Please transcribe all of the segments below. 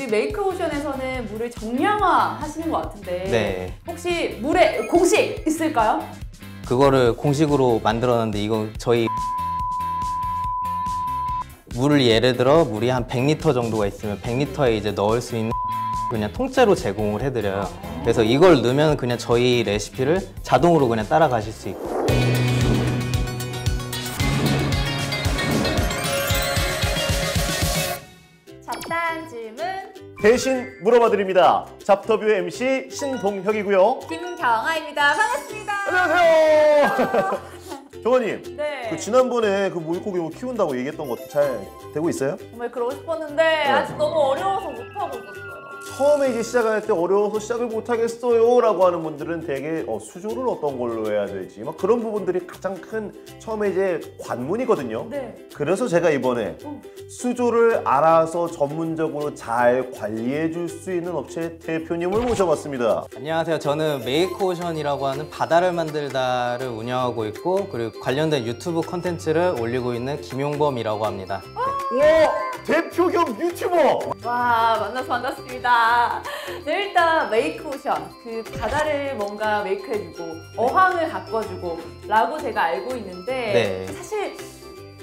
저희 메이크오션에서는 물을 정량화 하시는 것 같은데 네. 혹시 물에 공식 있을까요? 그거를 공식으로 만들어놨는데 이거 저희 물을 예를 들어 물이 한 100리터 정도가 있으면 100리터에 이제 넣을 수 있는 그냥 통째로 제공을 해드려요. 그래서 이걸 넣으면 그냥 저희 레시피를 자동으로 그냥 따라가실 수 있고. 잡다한 질문 대신 물어봐드립니다. 잡터뷰 MC 신동혁이고요. 김경아입니다. 반갑습니다. 안녕하세요. 경아님, 네. 그 지난번에 그 물고기 키운다고 얘기했던 것도 잘 되고 있어요? 정말 그러고 싶었는데 아직 너무 어려워서 못하고 있었어요. 처음에 이제 시작할 때 어려워서 시작을 못하겠어요 라고 하는 분들은 되게 수조를 어떤 걸로 해야 될지 막 그런 부분들이 가장 큰 처음에 이제 관문이거든요. 네. 그래서 제가 이번에 수조를 알아서 전문적으로 잘 관리해 줄 수 있는 업체 대표님을 모셔봤습니다. 안녕하세요. 저는 메이크오션이라고 하는 바다를 만들다를 운영하고 있고 그리고 관련된 유튜브 콘텐츠를 올리고 있는 김용범이라고 합니다. 네. 와, 대표 겸 유튜버! 와, 만나서 반갑습니다. 네, 일단 메이크오션, 그 바다를 뭔가 메이크해주고 어항을 가꿔주고 라고 제가 알고 있는데 네. 사실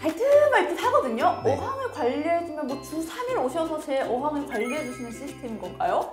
알듯말듯하거든요. 네. 어항을 관리해주면 뭐 주 3일 오셔서 제 어항을 관리해주시는 시스템인 건가요?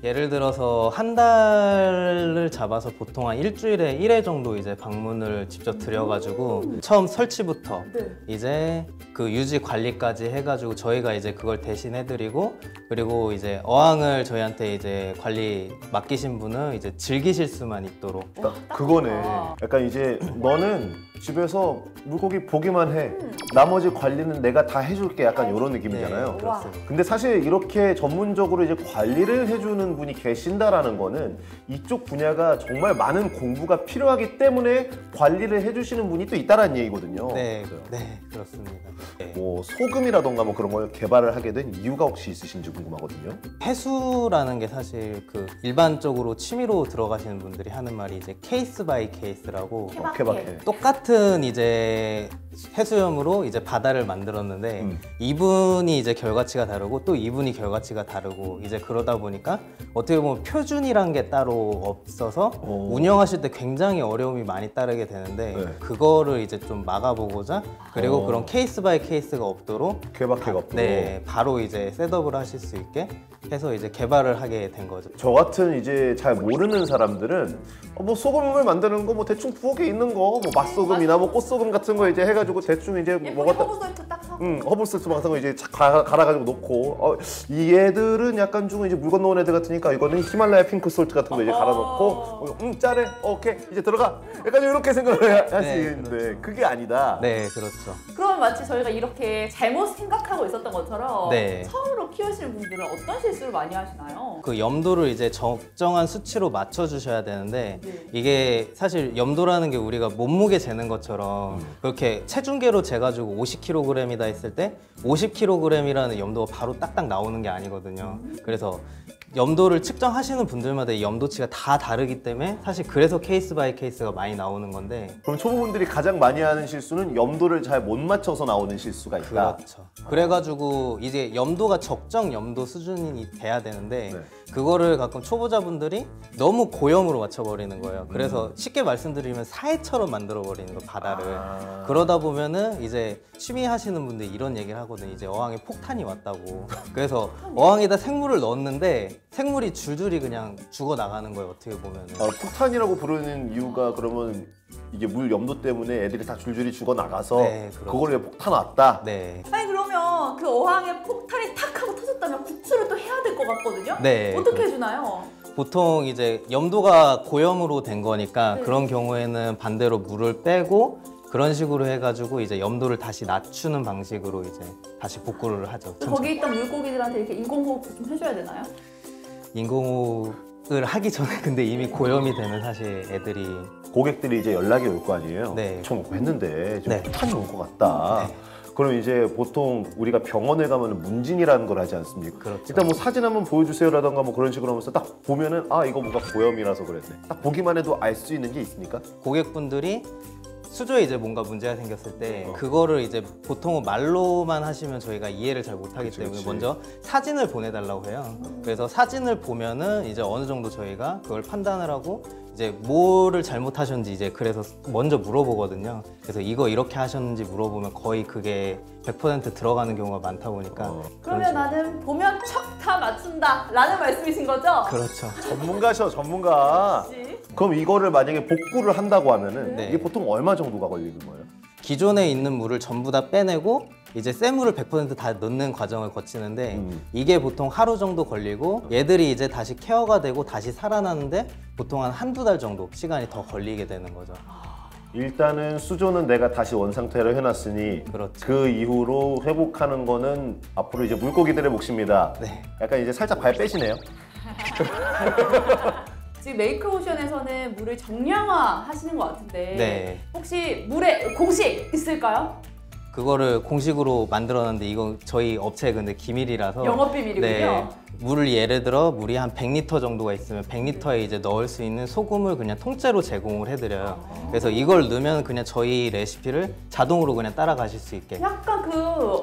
예를 들어서 한 달을 잡아서 보통 한 일주일에 1회 정도 이제 방문을 직접 드려가지고 처음 설치부터 네. 이제 그 유지 관리까지 해가지고 저희가 이제 그걸 대신 해드리고 그리고 이제 어항을 저희한테 이제 관리 맡기신 분은 이제 즐기실 수만 있도록. 그거네. 약간 이제 너는 집에서 물고기 보기만 해. 나머지 관리는 내가 다 해줄게. 약간 이런 느낌이잖아요. 네, 그렇습니다. 근데 사실 이렇게 전문적으로 이제 관리를 해주는 분이 계신다라는 거는 이쪽 분야가 정말 많은 공부가 필요하기 때문에 관리를 해주시는 분이 또 있다라는 얘기거든요. 네, 네, 그렇습니다. 네. 뭐 소금이라던가 뭐 그런 걸 개발을 하게 된 이유가 혹시 있으신지 궁금하거든요. 해수라는 게 사실 그 일반적으로 취미로 들어가시는 분들이 하는 말이 이제 케이스 바이 케이스라고 케바케. 똑같은 이제 해수염으로 이제 바다를 만들었는데 이분이 이제 결과치가 다르고 또 이분이 결과치가 다르고 이제 그러다 보니까 어떻게 보면 표준이란 게 따로 없어서 운영하실 때 굉장히 어려움이 많이 따르게 되는데 네. 그거를 이제 좀 막아보고자 그리고 그런 케이스 바이 케이스가 없도록 케바케가 없도록. 네, 바로 이제 셋업을 하실 수 있게 해서 이제 개발을 하게 된 거죠. 저 같은 이제 잘 모르는 사람들은 뭐 소금을 만드는 거 뭐 대충 부엌에 있는 거 뭐 맛소금이나 뭐 꽃소금 같은 거 이제 해가지고 대충 이제 먹었다. 허브솔트 딱 사고 허브솔트 같은 거 이제 착 갈아가지고 놓고 이 애들은 약간 좀 이제 물 건너온 애들 같으니까 이거는 히말라야 핑크 솔트 같은 거 이제 갈아 놓고 짜래 오케이 이제 들어가 약간 이렇게 생각을 할 수 네, 있는데 그렇죠. 그게 아니다. 네, 그렇죠. 그럼 마치 저희가 이렇게 잘못 생각하고 있었던 것처럼 네. 처음으로 키우시는 분들은 어떤 실수를 많이 하시나요? 그 염도를 이제 적정한 수치로 맞춰 주셔야 되는데 네. 이게 사실 염도라는 게 우리가 몸무게 재는 것처럼 그렇게 체중계로 재가지고 50kg이다 했을 때 50kg이라는 염도가 바로 딱딱 나오는 게 아니거든요. 그래서 염도를 측정하시는 분들마다 이 염도치가 다 다르기 때문에 사실 그래서 케이스 바이 케이스가 많이 나오는 건데 그럼 초보분들이 가장 많이 하는 실수는 염도를 잘 못 맞춰서 나오는 실수가 있다. 그렇죠. 그래가지고 이제 염도가 적정 염도 수준이 돼야 되는데 네. 그거를 가끔 초보자분들이 너무 고염으로 맞춰버리는 거예요. 그래서 쉽게 말씀드리면 사해처럼 만들어버리는 거예요, 바다를. 그러다 보면은 이제 취미 하시는 분들이 이런 얘기를 하거든요. 이제 어항에 폭탄이 왔다고. 그래서 어항에다 생물을 넣었는데 생물이 줄줄이 그냥 죽어나가는 거예요, 어떻게 보면은. 폭탄이라고 부르는 이유가 그러면 이게 물 염도 때문에 애들이 다 줄줄이 죽어 나가서 네, 그렇죠. 그걸로 폭탄 왔다. 네. 아니 그러면 그 어항에 폭탄이 탁 하고 터졌다면 구출을 또 해야 될 것 같거든요? 네, 어떻게 그렇죠. 해주나요? 보통 이제 염도가 고염으로 된 거니까 네. 그런 경우에는 반대로 물을 빼고 그런 식으로 해가지고 이제 염도를 다시 낮추는 방식으로 이제 다시 복구를 하죠. 거기 있던 물고기들한테 이렇게 인공호흡 좀 해줘야 되나요? 인공호흡을 하기 전에 근데 이미 고염이 되는 사실 애들이 고객들이 이제 연락이 올 거 아니에요. 네. 저 했는데 지금 네. 폭탄이 온 것 같다. 네. 그럼 이제 보통 우리가 병원에 가면 문진이라는 걸 하지 않습니까? 그렇죠. 일단 뭐 사진 한번 보여주세요라던가 뭐 그런 식으로 하면서 딱 보면은 이거 뭔가 고염이라서 그랬네. 딱 보기만 해도 알 수 있는 게 있습니까? 고객분들이 수조에 이제 뭔가 문제가 생겼을 때 그거를 이제 보통은 말로만 하시면 저희가 이해를 잘 못하기 때문에 그치. 먼저 사진을 보내달라고 해요. 그래서 사진을 보면은 이제 어느 정도 저희가 그걸 판단을 하고 이제 뭐를 잘못하셨는지 이제 그래서 먼저 물어보거든요. 그래서 이거 이렇게 하셨는지 물어보면 거의 그게 100% 들어가는 경우가 많다 보니까 그러면 나는 보면 척 다 맞춘다 라는 말씀이신 거죠? 그렇죠. 전문가셔, 전문가. 그치? 그럼 이거를 만약에 복구를 한다고 하면은 네. 이게 보통 얼마 정도가 걸리는 거예요? 기존에 있는 물을 전부 다 빼내고 이제 새 물을 100% 다 넣는 과정을 거치는데 이게 보통 하루 정도 걸리고 얘들이 이제 다시 케어가 되고 다시 살아나는데 보통 한 한두 달 정도 시간이 더 걸리게 되는 거죠. 일단은 수조는 내가 다시 원상태로 해놨으니 그렇죠. 그 이후로 회복하는 거는 앞으로 이제 물고기들의 몫입니다. 네. 약간 이제 살짝 발 빼시네요. 지금 메이크오션에서는 물을 정량화 하시는 것 같은데 네. 혹시 물에 공식 있을까요? 그거를 공식으로 만들어놨는데 이건 저희 업체 근데 기밀이라서 영업 비밀이군요. 물을 예를 들어 물이 한 100리터 정도가 있으면 100리터에 이제 넣을 수 있는 소금을 그냥 통째로 제공을 해드려요. 그래서 이걸 넣으면 그냥 저희 레시피를 자동으로 그냥 따라가실 수 있게. 약간 그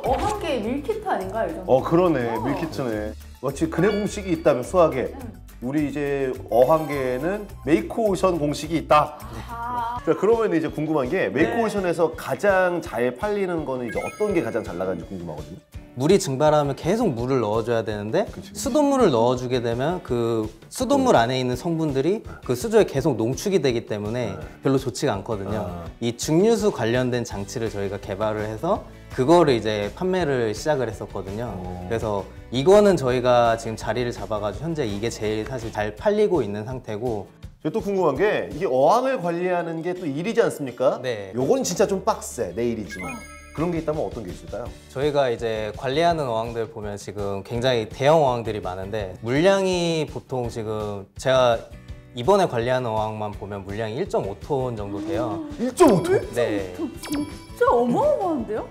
어항계 밀키트 아닌가요? 이 정도? 그러네. 밀키트네. 마치 근해 공식이 있다면 수학에 우리 이제 어항계에는 메이크오션 공식이 있다. 아, 자, 그러면 이제 궁금한 게 메이크오션에서 가장 잘 팔리는 거는 이제 어떤 게 가장 잘 나가는지 궁금하거든요. 물이 증발하면 계속 물을 넣어줘야 되는데 수돗물을 넣어주게 되면 그 수돗물 안에 있는 성분들이 그 수조에 계속 농축이 되기 때문에 별로 좋지가 않거든요. 이 증류수 관련된 장치를 저희가 개발을 해서 그거를 이제 판매를 시작을 했었거든요. 그래서 이거는 저희가 지금 자리를 잡아가지고 현재 이게 제일 사실 잘 팔리고 있는 상태고 제가 또 궁금한 게 이게 어항을 관리하는 게 또 일이지 않습니까? 네. 요건 진짜 좀 빡세, 내 일이지만. 그런 게 있다면 어떤 게 있을까요? 저희가 이제 관리하는 어항들 보면 지금 굉장히 대형 어항들이 많은데 물량이 보통 지금 제가 이번에 관리하는 어항만 보면 물량이 1.5톤 정도 돼요. 1.5톤? 네. 진짜 어마어마한데요?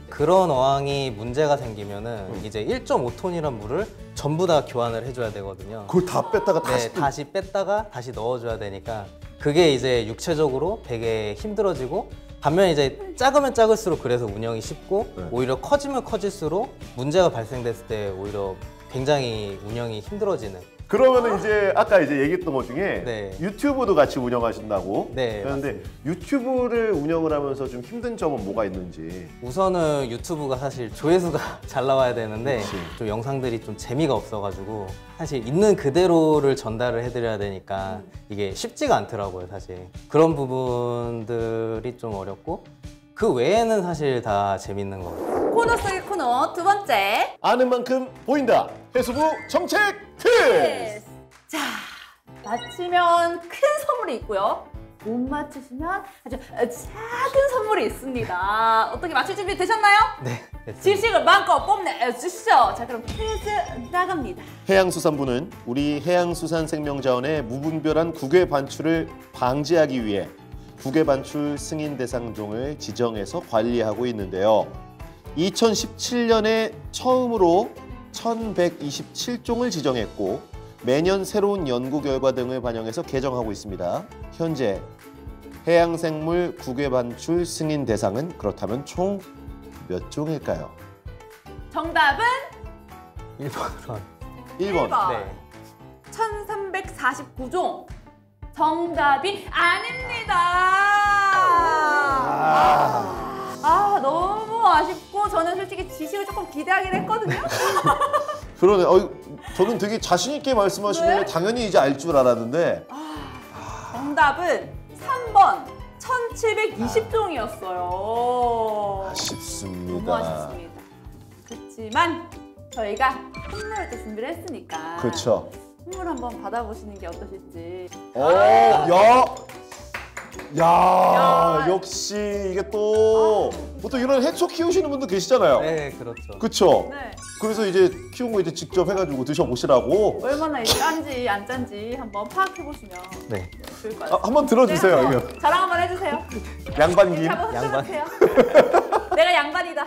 그런 어항이 문제가 생기면은 이제 1.5톤이란 물을 전부 다 교환을 해줘야 되거든요. 그걸 다 뺐다가 다시 네, 다시 뺐다가 다시 넣어줘야 되니까 그게 이제 육체적으로 되게 힘들어지고 반면에 이제 작으면 작을수록 그래서 운영이 쉽고 오히려 커지면 커질수록 문제가 발생됐을 때 오히려 굉장히 운영이 힘들어지는. 그러면은 이제 아까 이제 얘기했던 것 중에 네. 유튜브도 같이 운영하신다고. 네, 그런데 유튜브를 운영을 하면서 좀 힘든 점은 뭐가 있는지. 우선은 유튜브가 사실 조회수가 잘 나와야 되는데 그치. 좀 영상들이 좀 재미가 없어가지고 사실 있는 그대로를 전달을 해드려야 되니까 이게 쉽지가 않더라고요 사실. 그런 부분들이 좀 어렵고 그 외에는 사실 다 재밌는 것 같아요. 코너 속의 코너 두 번째. 아는 만큼 보인다. 해수부 정책 퀴즈. 자, 맞히면 큰 선물이 있고요. 못 맞추시면 아주 작은 선물이 있습니다. 어떻게 맞출 준비 되셨나요? 네, 됐습니다. 지식을 마음껏 뽐내주시죠. 자, 그럼 퀴즈 나갑니다. 해양수산부는 우리 해양수산생명자원의 무분별한 국외 반출을 방지하기 위해 국외 반출 승인 대상종을 지정해서 관리하고 있는데요. 2017년에 처음으로 1127종을 지정했고 매년 새로운 연구 결과 등을 반영해서 개정하고 있습니다. 현재 해양생물 국외 반출 승인 대상은 그렇다면 총 몇 종일까요? 정답은 1번으로 1번. 네. 1349종. 정답이 아닙니다. 너무 아쉽고 저는 솔직히 지식을 조금 기대하긴 했거든요. 그러네. 저는 되게 자신 있게 말씀하시면 네? 당연히 이제 알 줄 알았는데 정답은 3번 1720종이었어요. 아쉽습니다. 너무 아쉽습니다. 그렇지만 저희가 선물을 또 준비를 했으니까 그렇죠. 선물 한번 받아보시는 게 어떠실지. 야, 역시 이게 또 보통 이런 해초 키우시는 분도 계시잖아요. 네, 그렇죠. 그렇죠. 네. 그래서 이제 키운 거 이제 직접 해가지고 드셔보시라고. 얼마나 이제 짠지 안 짠지 한번 파악해보시면 네. 좋을 것 같아요. 한번 들어주세요. 네, 이거. 한번 자랑 한번 해주세요. 양반김. 잡아서 양반. 들어주세요. 내가 양반이다.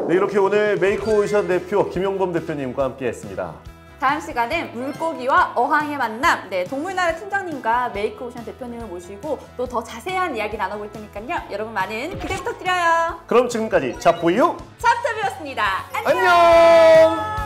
네, 이렇게 오늘 메이크오션 대표 김용범 대표님과 함께했습니다. 다음 시간엔 물고기와 어항의 만남, 네, 동물나라 팀장님과 메이크오션 대표님을 모시고 또 더 자세한 이야기 나눠볼 테니까요. 여러분 많은 기대 부탁드려요. 그럼 지금까지 자포유 찹탑이었습니다. 안녕.